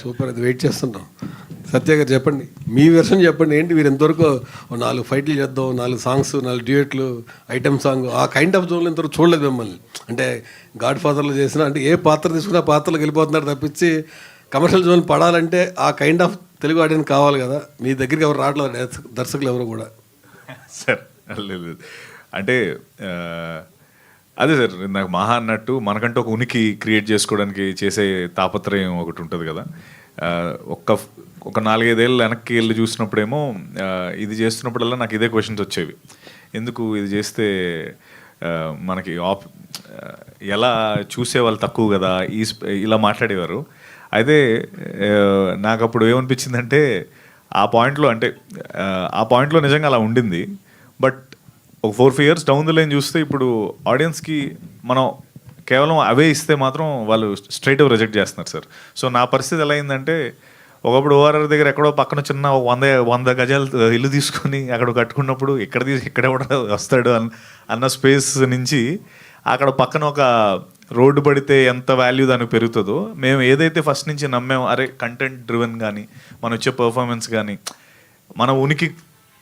Super, అది wait చేస్తున్నాం. సత్య గారు చెప్పండి, మీ వెర్షన్ చెప్పండి. ఏంటి మీరు ఎంతవరకు 4 ఫైట్లు చేద్దాం, 4 సాంగ్స్, 4 డ్యూయట్లు, ఐటమ్ సాంగ్, ఆ కైండ్ ఆఫ్ జోన్లో ఇంతవరకు చూడలేదు మిమ్మల్ని. అంటే గాడ్ ఫాదర్లో చేసిన, అంటే ఏ పాత్ర తీసుకున్నా పాత్రలకు వెళ్ళిపోతున్నారు తప్పించి కమర్షియల్ జోన్ పడాలంటే ఆ కైండ్ ఆఫ్ తెలుగు ఆడియన్స్ కావాలి కదా. మీ దగ్గరికి ఎవరు రావట్లేదు, దర్శకులు ఎవరు కూడా. సార్ లేదు, అంటే అదే సార్, నాకు మహా అన్నట్టు మనకంటూ ఒక ఉనికి క్రియేట్ చేసుకోవడానికి చేసే తాపత్రయం ఒకటి ఉంటుంది కదా. ఒక 4-5 ఏళ్ళు వెనక్కి వెళ్ళి చూసినప్పుడేమో ఇది చేస్తున్నప్పుడల్లా నాకు ఇదే క్వశ్చన్స్ వచ్చేవి. ఎందుకు ఇది చేస్తే మనకి ఎలా చూసేవాళ్ళు తక్కువ కదా, ఇలా మాట్లాడేవారు. అయితే నాకు అప్పుడు ఏమనిపించిందంటే ఆ పాయింట్లో నిజంగా అలా ఉండింది. బట్ ఒక 4-5 years డౌన్ ద లైన్ చూస్తే ఇప్పుడు ఆడియన్స్కి మనం కేవలం అవే ఇస్తే మాత్రం వాళ్ళు స్ట్రైట్ అవే రిజెక్ట్ చేస్తున్నారు సార్. సో నా పరిస్థితి ఎలా అయిందంటే, ఒకప్పుడు ఓఆర్ఆర్ దగ్గర ఎక్కడో పక్కన చిన్న 100 గజాలు ఇల్లు తీసుకొని అక్కడ కట్టుకున్నప్పుడు ఇక్కడ వస్తాడు అన్న స్పేస్ నుంచి అక్కడ పక్కన ఒక రోడ్డు పడితే ఎంత వాల్యూ దానికి పెరుగుతుందో, మేము ఏదైతే ఫస్ట్ నుంచి నమ్మామో, అరే కంటెంట్ డ్రివెన్ కానీ మనం వచ్చే పర్ఫార్మెన్స్ కానీ మన ఉనికి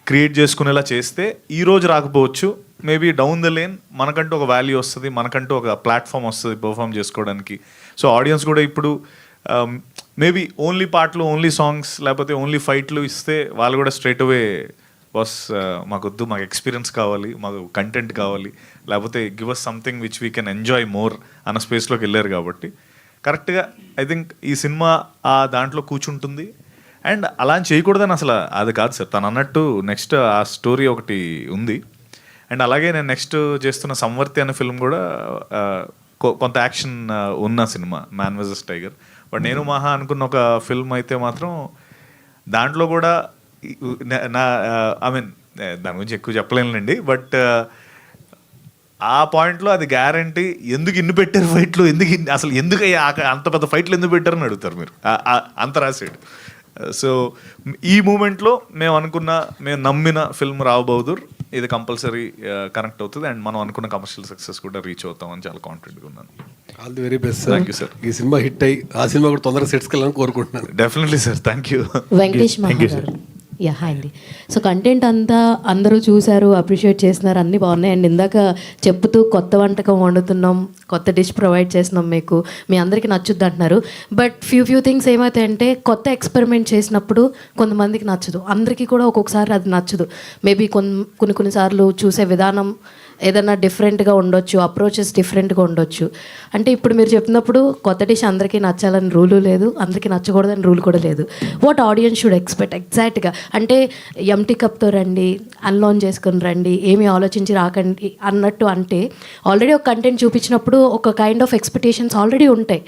క్రియేట్ చేసుకునేలా చేస్తే ఈరోజు రాకపోవచ్చు, మేబీ డౌన్ ద లేన్ మనకంటూ ఒక వాల్యూ వస్తుంది, మనకంటూ ఒక ప్లాట్ఫామ్ వస్తుంది పర్ఫామ్ చేసుకోవడానికి. సో ఆడియన్స్ కూడా ఇప్పుడు మేబీ ఓన్లీ పాటలు, ఓన్లీ సాంగ్స్, లేకపోతే ఓన్లీ ఫైట్లు ఇస్తే వాళ్ళు కూడా స్ట్రైట్ అవే బాస్ మాకొద్దు, మాకు ఎక్స్పీరియన్స్ కావాలి, మాకు కంటెంట్ కావాలి, లేకపోతే give us something which we can enjoy more అన్న స్పేస్లోకి వెళ్ళారు. కాబట్టి కరెక్ట్గా ఐ థింక్ ఈ సినిమా ఆ దాంట్లో కూర్చుంటుంది. అండ్ అలా చేయకూడదని అసలు అది కాదు సార్, తను అన్నట్టు నెక్స్ట్ ఆ స్టోరీ ఒకటి ఉంది. అండ్ అలాగే నేను నెక్స్ట్ చేస్తున్న సంవర్తి అనే ఫిల్మ్ కూడా కొంత యాక్షన్ ఉన్న cinema, man versus tiger. But నేను మహా అనుకున్న ఒక ఫిల్మ్ అయితే మాత్రం దాంట్లో కూడా ఐ మీన్ దాని గురించి ఎక్కువ చెప్పలేనులేండి. బట్ ఆ పాయింట్లో అది గ్యారంటీ. ఎందుకు ఇన్ని పెట్టారు ఫైట్లు, ఎందుకు అంత పెద్ద ఫైట్లు ఎందుకు పెట్టారని అడుగుతారు మీరు, అంత రాసాడు. సో ఈ మూమెంట్లో మేము నమ్మిన ఫిల్మ్ రావు బహదూర్, ఇది కంపల్సరీ కనెక్ట్ అవుతుంది అండ్ మనం అనుకున్న కమర్షియల్ సక్సెస్ కూడా రీచ్ అవుతామని చాలా కాన్ఫిడెంట్గా ఉన్నాను. All the very best. Thank you sir. ఈ సినిమా హిట్ అయ్యి ఆ సినిమా కూడా తొందరగా సెట్స్కి వెళ్ళాలని కోరుకుంటున్నాను. Definitely sir, thank you. Venkatesh గారు, యా హాయ్ అండి. సో కంటెంట్ అంతా అందరూ చూశారు, అప్రిషియేట్ చేస్తున్నారు, అన్నీ బాగున్నాయి. అండ్ ఇందాక చెప్తూ కొత్త వంటకం వండుతున్నాం, కొత్త డిష్ ప్రొవైడ్ చేస్తున్నాం, మీ అందరికీ నచ్చుద్ది అంటున్నారు. బట్ ఫ్యూ థింగ్స్ ఏమవుతాయంటే, కొత్త ఎక్స్పెరిమెంట్ చేసినప్పుడు కొంతమందికి నచ్చదు, అందరికీ కూడా ఒక్కొక్కసారి అది నచ్చదు. మేబీ కొన్నిసార్లు చూసే విధానం ఏదైనా డిఫరెంట్గా ఉండొచ్చు, అప్రోచెస్ డిఫరెంట్గా ఉండొచ్చు. అంటే ఇప్పుడు మీరు చెప్పినప్పుడు కొత్త డిష్ అందరికీ నచ్చాలని రూలు లేదు, అందరికీ నచ్చకూడదని రూల్ కూడా లేదు. వాట్ ఆడియన్స్ షుడ్ ఎక్స్పెక్ట్ ఎగ్జాక్ట్గా అంటే ఎంటీ కప్తో రండి, అన్లాన్ చేసుకుని రండి, ఏమీ ఆలోచించి రాకండి అన్నట్టు. అంటే ఆల్రెడీ ఒక కంటెంట్ చూపించినప్పుడు ఒక కైండ్ ఆఫ్ ఎక్స్పెక్టేషన్స్ ఆల్రెడీ ఉంటాయి.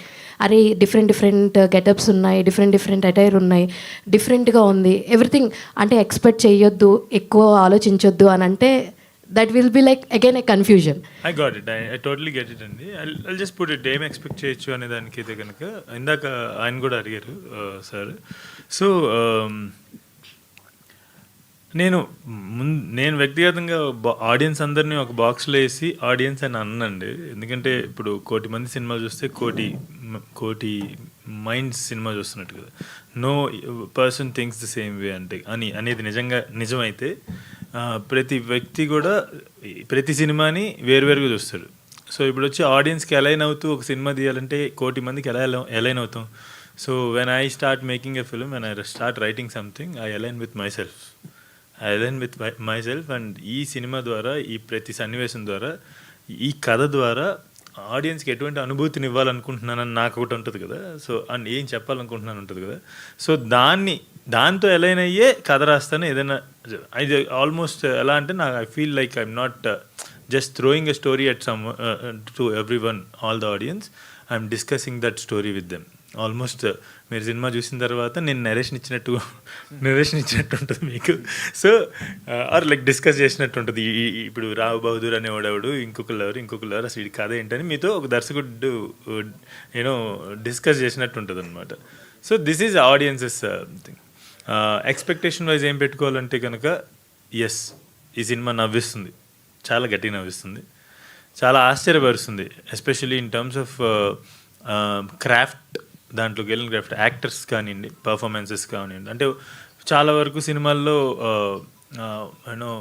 అరే డిఫరెంట్ గెటప్స్ ఉన్నాయి, డిఫరెంట్ అటైర్ ఉన్నాయి, డిఫరెంట్గా ఉంది ఎవ్రీథింగ్. అంటే ఎక్స్పెక్ట్ చేయొద్దు, ఎక్కువ ఆలోచించొద్దు అని అంటే that will be like again a confusion. I got it. I totally get it అండి. I'll just put it, ఏం ఎక్స్పెక్ట్ చేయొచ్చు అనే దానికి అయితే కనుక ఇందాక ఆయన కూడా అడిగారు సార్. సో నేను వ్యక్తిగతంగా ఆడియన్స్ అందరినీ ఒక బాక్స్లో వేసి ఆడియన్స్ అని అన్నండి. ఎందుకంటే ఇప్పుడు 1,000,000 మంది సినిమా చూస్తే 1,000,000 మైండ్స్ సినిమా చూస్తున్నట్టు కదా. No person thinks the same way అనేది నిజమైతే ప్రతి వ్యక్తి కూడా ప్రతి సినిమాని వేరువేరుగా చూస్తాడు. సో ఇప్పుడు వచ్చి ఆడియన్స్కి అలైన్ అవుతూ ఒక సినిమా తీయాలంటే 1,000,000 మందికి అలైన్ అవుతాం. So when I start making a film, when I start writing something, I align with my self and ఈ సినిమా ద్వారా, ఈ ప్రతి సన్నివేశం ద్వారా, ఈ కథ ద్వారా ఆడియన్స్కి ఎటువంటి అనుభూతిని ఇవ్వాలనుకుంటున్నానని నాకు ఒకటి ఉంటుంది కదా. సో అండ్ ఏం చెప్పాలనుకుంటున్నాను ఉంటుంది కదా. సో దాంతో అలైన్ అయ్యే కథ రాస్తాను. ఏదైనా ఇది ఆల్మోస్ట్ ఎలా అంటే నాకు I feel like I'm not just throwing a story at some to every one, all the audience. I'm discussing that story with them. Almost మీరు సినిమా చూసిన తర్వాత నేను నరేషన్ ఇచ్చినట్టు ఉంటుంది మీకు. సో ఆర్ లైక్ డిస్కస్ చేసినట్టు ఉంటుంది. ఇప్పుడు రావు బహదూర్ అనేవాడు ఇంకొకరు అసలు ఇది కథ ఏంటని మీతో ఒక దర్శకుడు డిస్కస్ చేసినట్టు ఉంటుంది అనమాట. So this is audiences thing. Expectation wise ఏం పెట్టుకోవాలంటే కనుక, ఎస్ ఈ సినిమా నవ్విస్తుంది, చాలా గట్టిగా నవ్విస్తుంది, చాలా ఆశ్చర్యపరుస్తుంది, especially in terms of craft దాంట్లోకి వెళ్ళిన క్రాఫ్ట్ యాక్టర్స్ కానివ్వండి, పర్ఫార్మెన్సెస్ కానివ్వండి. అంటే చాలా వరకు సినిమాల్లో యూనో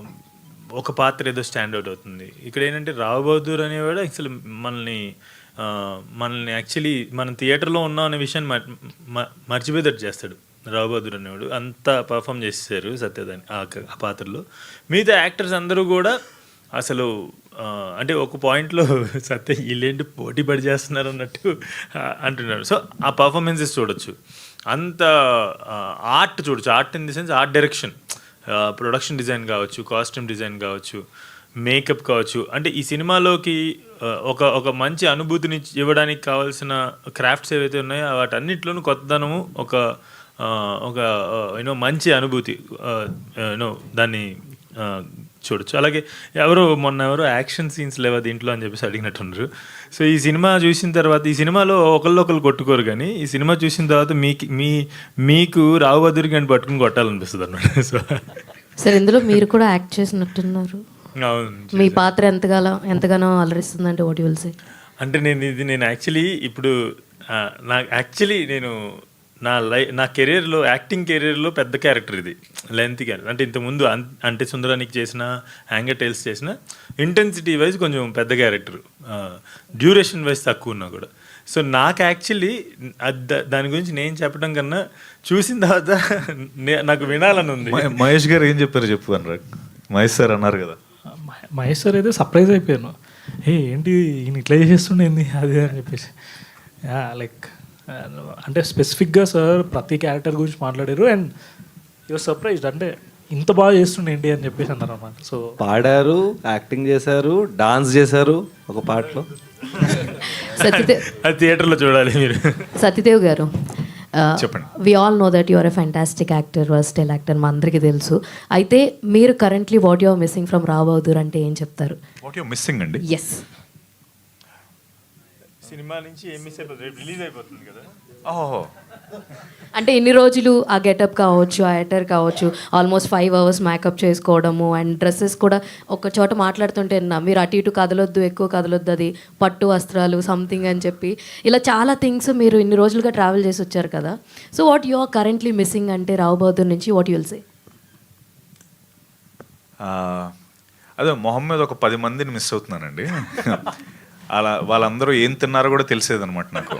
ఒక పాత్ర ఏదో స్టాండ్ అవుట్ అవుతుంది. ఇక్కడ ఏంటంటే రావు బహదూర్ అనేవాడు అసలు మనల్ని యాక్చువల్లీ మనం థియేటర్లో ఉన్నాం అనే విషయాన్ని మర్చిపోయేటట్టు చేస్తాడు రావు బహదూర్ అనేవాడు. అంత పర్ఫామ్ చేసేసారు సత్యదాన్ని ఆ పాత్రలో. మిగతా యాక్టర్స్ అందరూ కూడా అసలు అంటే ఒక పాయింట్లో సత్య వీళ్ళేంటి పోటీ పడి చేస్తున్నారు అన్నట్టు అంటున్నారు. సో ఆ పర్ఫార్మెన్సెస్ చూడొచ్చు, అంత ఆర్ట్ చూడొచ్చు. Art in the sense art direction, production design కావచ్చు, కాస్ట్యూమ్ డిజైన్ కావచ్చు, మేకప్ కావచ్చు. అంటే ఈ సినిమాలోకి ఒక మంచి అనుభూతిని ఇవ్వడానికి కావాల్సిన క్రాఫ్ట్స్ ఏవైతే ఉన్నాయో వాటన్నిటిలోనూ కొత్తదనము, ఒక యూనో మంచి అనుభూతి యూనో దాన్ని చూడొచ్చు. అలాగే ఎవరో యాక్షన్ సీన్స్ లేవా దీంట్లో అని చెప్పేసి అడిగినట్టున్నారు. సో ఈ సినిమా చూసిన తర్వాత, ఈ సినిమాలో ఒకళ్ళు కొట్టుకోరు, కానీ ఈ సినిమా చూసిన తర్వాత మీకు రావు బహదూర్ గారిని పట్టుకుని కొట్టాలనిపిస్తుంది అన్నమాట. సో సార్ ఇందులో మీరు కూడా యాక్ట్ చేసినట్టున్నారు. అవును, మీ పాత్ర ఎంతగానో అలరిస్తుందంటే వాట్ యు విల్ సే? అంటే నేను యాక్చువల్లీ ఇప్పుడు నేను నా కెరీర్లో, యాక్టింగ్ కెరీర్లో పెద్ద క్యారెక్టర్ ఇది, లెంత్ క్యారెక్టర్. అంటే ఇంతకుముందు అంటే సుందరానికి చేసిన, హ్యాంగర్ టైల్స్ చేసిన, ఇంటెన్సిటీ వైజ్ కొంచెం పెద్ద క్యారెక్టర్, డ్యూరేషన్ వైజ్ తక్కువ ఉన్నా కూడా. సో నాకు యాక్చువల్లీ దాని గురించి నేను చెప్పడం కన్నా చూసిన తర్వాత నాకు వినాలని ఉంది. మహేష్ గారు ఏం చెప్పారు చెప్పు అన్నారు. మహేష్ సార్ అన్నారు కదా, మహేష్ సార్ అయితే సర్ప్రైజ్ అయిపోయాను. ఏంటి ఈయన ఇట్లా చేస్తుండేంది అది అని చెప్పేసి. లైక్ అంటే స్పెసిఫిక్గా సార్ ప్రతి క్యారెక్టర్ గురించి మాట్లాడారు అండ్ యువర్ సర్ప్రైజ్డ్, అంటే ఇంత బాగా చేస్తుండే ఏంటి అని చెప్పేసి అన్నారు అన్నమాట. సో పాడారు, యాక్టింగ్ చేశారు, డాన్స్ చేశారు ఒక పాటలో. అది థియేటర్లో చూడాలి మీరు. సత్యదేవ్ గారు, చెప్పండి. We all know that you are a fantastic actor, versatile actor, మా అందరికీ తెలుసు. అయితే మీరు currently what you are missing from Rao Bahadur అంటే ఏం చెప్తారు? వాట్ యు మిస్సింగ్ అండి? ఎస్, సినిమా నుంచి ఏం మిస్ అయిపోతుంది, రేపు రిలీజ్ అయిపోతుంది కదా. ఓహో, అంటే ఇన్ని రోజులు ఆ గెటప్ కావచ్చు, ఆ యాక్టర్ కావచ్చు, ఆల్మోస్ట్ 5 hours మేకప్ చేసుకోవడము అండ్ డ్రెస్సెస్ కూడా ఒక చోట మాట్లాడుతుంటే మీరు అటు ఇటు కదలొద్దు, ఎక్కువ కదలొద్దు, అది పట్టు వస్త్రాలు సంథింగ్ అని చెప్పి ఇలా చాలా థింగ్స్ మీరు ఇన్ని రోజులుగా ట్రావెల్ చేసి వచ్చారు కదా. So what you are currently missing అంటే రావు బహదూర్ నుంచి వాట్ యు విల్ సే? అదే మొహం మీద ఒక 10 మందిని మిస్ అవుతున్నానండి. అలా వాళ్ళందరూ ఏం తిన్నారో కూడా తెలిసేదనమాట నాకు.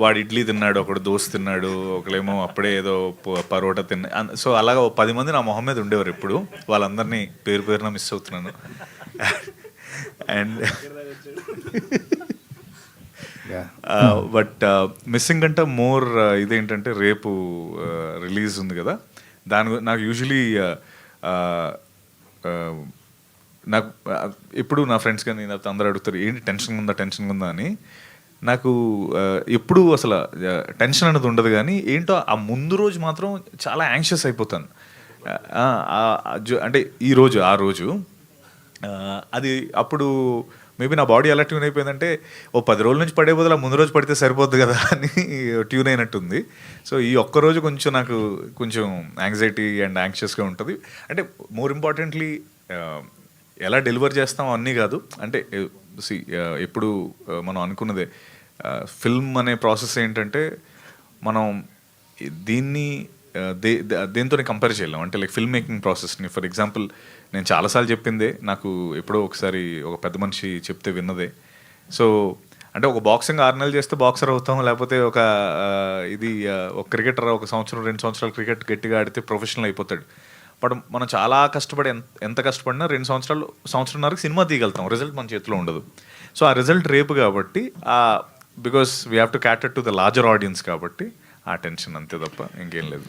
వాడు ఇడ్లీ తిన్నాడు, ఒకడు దోశ తిన్నాడు, ఒకళ్ళేమో అప్పుడే ఏదో పరోటా తిన్నా. సో అలాగా 10 మంది నా మొహం మీద ఉండేవారు ఎప్పుడు. వాళ్ళందరినీ పేరున మిస్ అవుతున్నాను. అండ్ బట్ మిస్సింగ్ అంటే మోర్ ఇదేంటంటే రేపు రిలీజ్ ఉంది కదా, నాకు యూజువలీ నాకు ఎప్పుడు నా ఫ్రెండ్స్ కానీ అందరూ అడుగుతారు ఏంటి టెన్షన్ ఉందా అని. నాకు ఎప్పుడు అసలు టెన్షన్ అనేది ఉండదు, కానీ ఏంటో ఆ ముందు రోజు మాత్రం చాలా యాంగ్షియస్ అయిపోతాను. అంటే ఆ రోజు అది అప్పుడు మేబీ నా బాడీ ఎలా ట్యూన్ అయిపోయిందంటే 10 రోజుల నుంచి పడే బదులు ముందు రోజు పడితే సరిపోద్ది కదా అని ట్యూన్ అయినట్టుంది. సో ఈ ఒక్కరోజు కొంచెం నాకు కొంచెం యాంగ్జైటీ అండ్ యాంగ్షియస్గా ఉంటుంది. అంటే మోర్ ఇంపార్టెంట్లీ ఎలా డెలివర్ చేస్తాం అన్నీ కాదు. అంటే ఎప్పుడు మనం అనుకున్నదే ఫిల్మ్ అనే ప్రాసెస్ ఏంటంటే మనం దీన్ని దేంతో కంపేర్ చేయలేం. అంటే లైక్ ఫిల్మ్ మేకింగ్ ప్రాసెస్ని ఫర్ ఎగ్జాంపుల్ నేను చాలాసార్లు చెప్పిందే, నాకు ఎప్పుడో ఒకసారి ఒక పెద్ద మనిషి చెప్తే విన్నదే. సో అంటే ఒక బాక్సింగ్ 6 నెలలు చేస్తే బాక్సర్ అవుతాం, లేకపోతే ఒక క్రికెటర్ 1 సంవత్సరం 2 సంవత్సరాలు క్రికెట్ గట్టిగా ఆడితే ప్రొఫెషనల్ అయిపోతాడు. బట్ మనం చాలా కష్టపడి ఎంత కష్టపడినా 2 సంవత్సరాలు, సంవత్సరంన్నరకు సినిమా తీయగలుగుతాం, రిజల్ట్ మన చేతిలో ఉండదు. సో ఆ రిజల్ట్ రేపు కాబట్టి because we have to క్యాటర్ to the larger audience కాబట్టి ఆ టెన్షన్ అంతే తప్ప ఇంకేం లేదు.